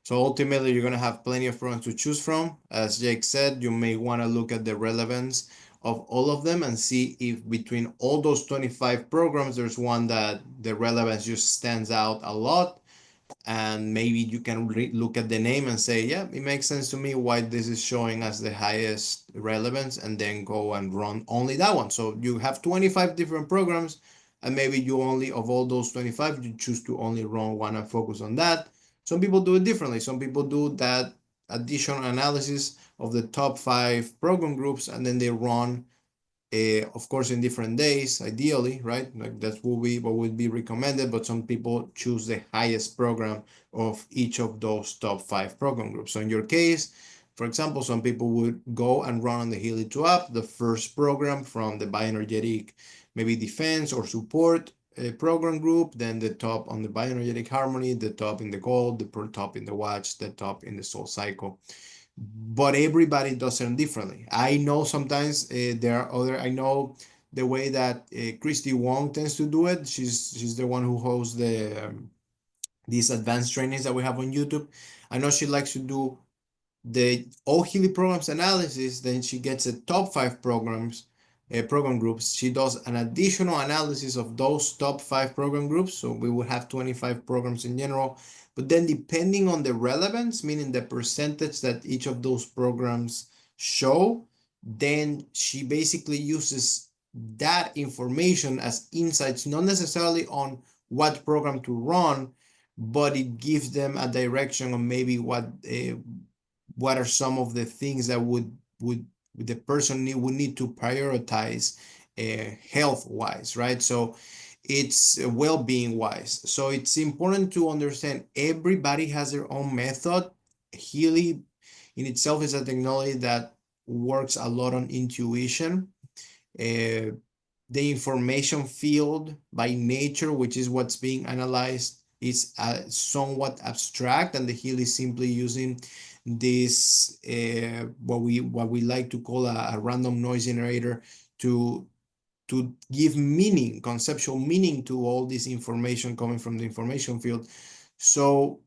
So ultimately, you're gonna have plenty of programs to choose from. As Jake said, you may want to look at the relevance of all of them and see if between all those 25 programs, there's one that the relevance just stands out a lot, and maybe you can look at the name and say, yeah, it makes sense to me why this is showing as the highest relevance, and then go and run only that one. So you have 25 different programs, and maybe you only, of all those 25, you choose to only run one and focus on that. Some people do it differently. Some people do that additional analysis of the top 5 program groups, and then they run of course, in different days, ideally, right? Like that will be what would be recommended, but some people choose the highest program of each of those top 5 program groups. So in your case, for example, some people would go and run on the Healy 2 app, the first program from the bioenergetic, maybe defense or support program group, then the top on the bioenergetic harmony, the top in the gold, the top in the watch, the top in the soul cycle. But everybody does them differently. I know sometimes there are other, I know the way that Christy Wong tends to do it. She's the one who hosts these advanced trainings that we have on YouTube. I know she likes to do the all Healy programs analysis, then she gets the top 5 programs, program groups. She does an additional analysis of those top 5 program groups. So we would have 25 programs in general. But then depending on the relevance, meaning the percentage that each of those programs show, then she basically uses that information as insights, not necessarily on what program to run, but it gives them a direction on maybe what are some of the things that would the person would need to prioritize health wise, right? So it's well-being wise. So it's important to understand everybody has their own method. Healy in itself is a technology that works a lot on intuition. The information field by nature, which is what's being analyzed, is somewhat abstract, and the Healy is simply using this what we like to call a random noise generator to give meaning, conceptual meaning to all this information coming from the information field. So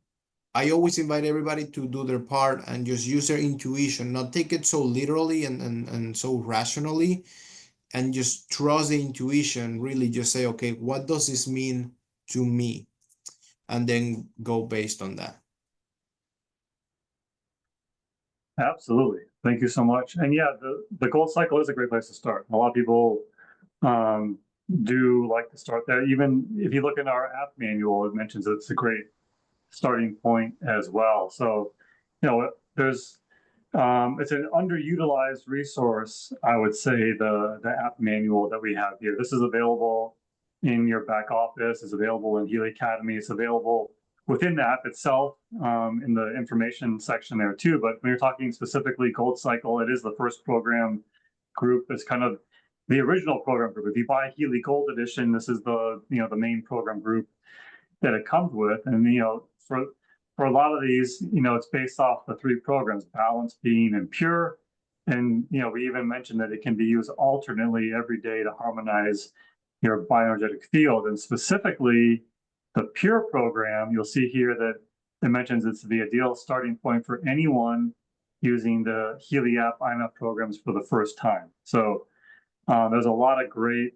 I always invite everybody to do their part and just use their intuition, not take it so literally and so rationally, and just trust the intuition. Really just say, okay, what does this mean to me? And then go based on that. Absolutely. Thank you so much. And yeah, the gold cycle is a great place to start. A lot of people do like to start there. Even if you look in our app manual, it mentions it's a great starting point as well. So, there's it's an underutilized resource, I would say, the app manual that we have here. This is available in your back office, it's available in Healy Academy, it's available within the app itself, in the information section there too. But when you're talking specifically Gold Cycle, it is the first program group. It's kind of the original program group. If you buy Healy Gold Edition, this is the the main program group that it comes with. And for a lot of these, it's based off the three programs: balance, beam, and pure. And we even mentioned that it can be used alternately every day to harmonize your bioenergetic field. And specifically, the pure program, you'll see here that it mentions it's the ideal starting point for anyone using the Healy app IMAP programs for the first time. So there's a lot of great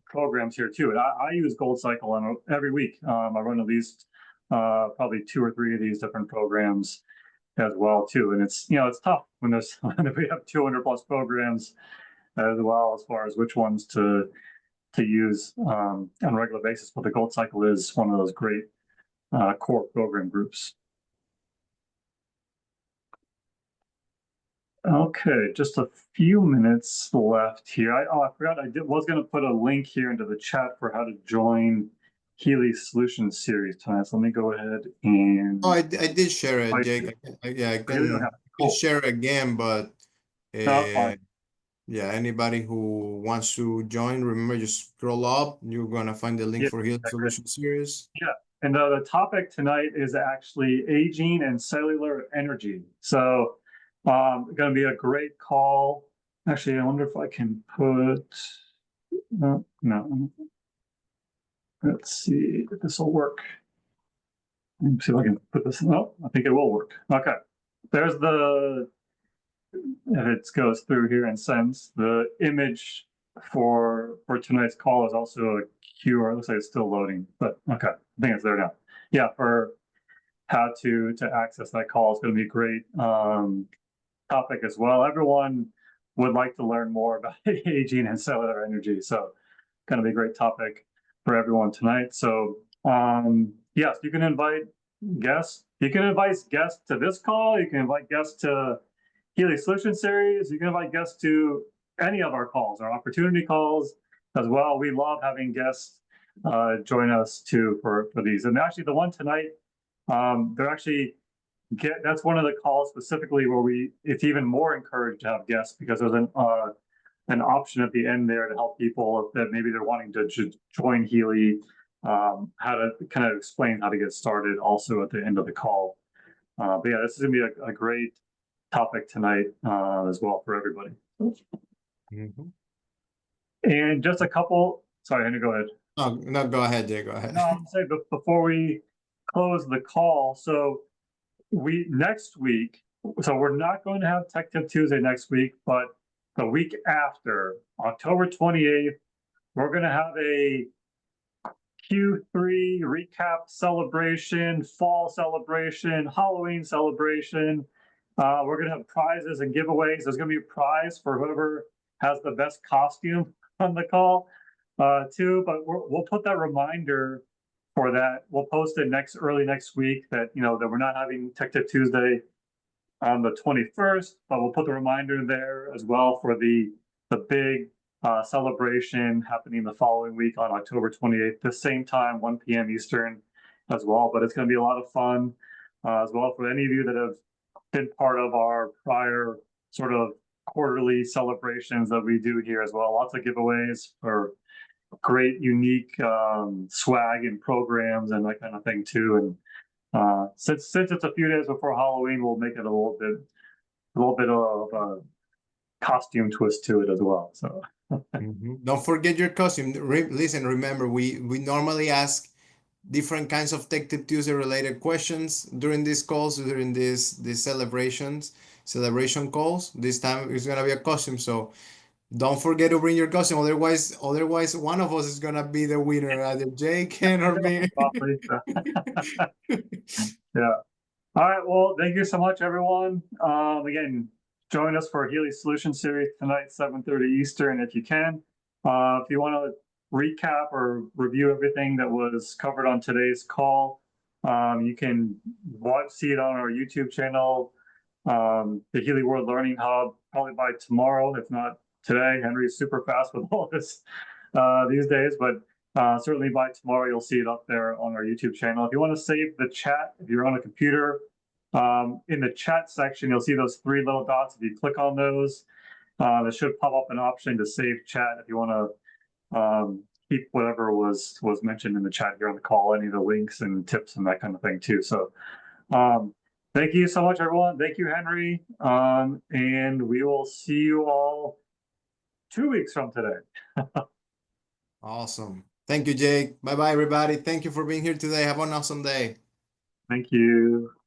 programs here too. And I use Gold Cycle on every week. I run at least probably 2 or 3 of these different programs as well too. And it's it's tough when there's when we have 200 plus programs as well, as far as which ones to use on a regular basis. But the Gold Cycle is one of those great core program groups. Okay, just a few minutes left here. I forgot I was going to put a link here into the chat for how to join Healy Solution Series tonight. So let me go ahead and. Oh, I did share it, Jake. Yeah, I can share again, but fine. yeah, anybody who wants to join, remember, just scroll up. You're gonna find the link for Healy Solution Series. Yeah, and the topic tonight is actually aging and cellular energy. So, going to be a great call. Actually, I wonder if I can put. No. Let's see if this will work. Let me see if I can put this. Oh, I think it will work. Okay, there's the. If it goes through here and sends the image for tonight's call is also a QR. It looks like it's still loading, but okay, I think it's there now. Yeah, for how to access that call is going to be a great topic as well. Everyone would like to learn more about aging and cellular energy, so going to be a great topic for everyone tonight. So yes, you can invite guests. You can invite guests to this call. You can invite guests to Healy Solution Series. You can invite guests to any of our calls, our opportunity calls as well. We love having guests join us too for these. And actually, the one tonight, they're actually that's one of the calls specifically where it's even more encouraged to have guests, because there's an option at the end there to help people that maybe they're wanting to join Healy, how to kind of explain how to get started also at the end of the call. But yeah, this is gonna be a great topic tonight as well for everybody. And just a couple. Sorry, Henry, go ahead. Oh, no, go ahead, Jay. Go ahead. No, I'm saying before we close the call, so next week, so we're not going to have Tech Tip Tuesday next week, but the week after, October 28th, we're going to have a Q3 recap celebration, fall celebration, Halloween celebration. We're going to have prizes and giveaways. There's going to be a prize for whoever has the best costume on the call too. But we'll put that reminder for that. We'll post it early next week that that we're not having Tech Tip Tuesday on the 21st, but we'll put the reminder there as well for the big celebration happening the following week on October 28th, the same time, 1 p.m. Eastern as well. But it's going to be a lot of fun as well for any of you that have been part of our prior sort of quarterly celebrations that we do here as well. Lots of giveaways for great, unique swag and programs and that kind of thing too. And since it's a few days before Halloween, we'll make it a little bit of a costume twist to it as well. So don't forget your costume. Listen, remember, we normally ask different kinds of Tech Tip Tuesday related questions during these calls, during these celebration calls. This time it's gonna be a costume, so don't forget to bring your costume. Otherwise one of us is gonna be the winner, either Jay, Ken, or me. Yeah. All right. Well, thank you so much, everyone. Again, join us for Healy Solution Series tonight, 7:30 Eastern, if you can. If you want to recap or review everything that was covered on today's call, you can see it on our YouTube channel, the Healy World Learning Hub, probably by tomorrow, if not today. Henry's super fast with all this these days, but certainly by tomorrow you'll see it up there on our YouTube channel. If you want to save the chat, if you're on a computer, in the chat section, you'll see those three little dots. If you click on those, there should pop up an option to save chat if you want to keep whatever was mentioned in the chat here on the call, any of the links and tips and that kind of thing too. So thank you so much, everyone. Thank you, Henry. And we will see you all 2 weeks from today. Awesome. Thank you, Jake. Bye-bye, everybody. Thank you for being here today. Have an awesome day. Thank you.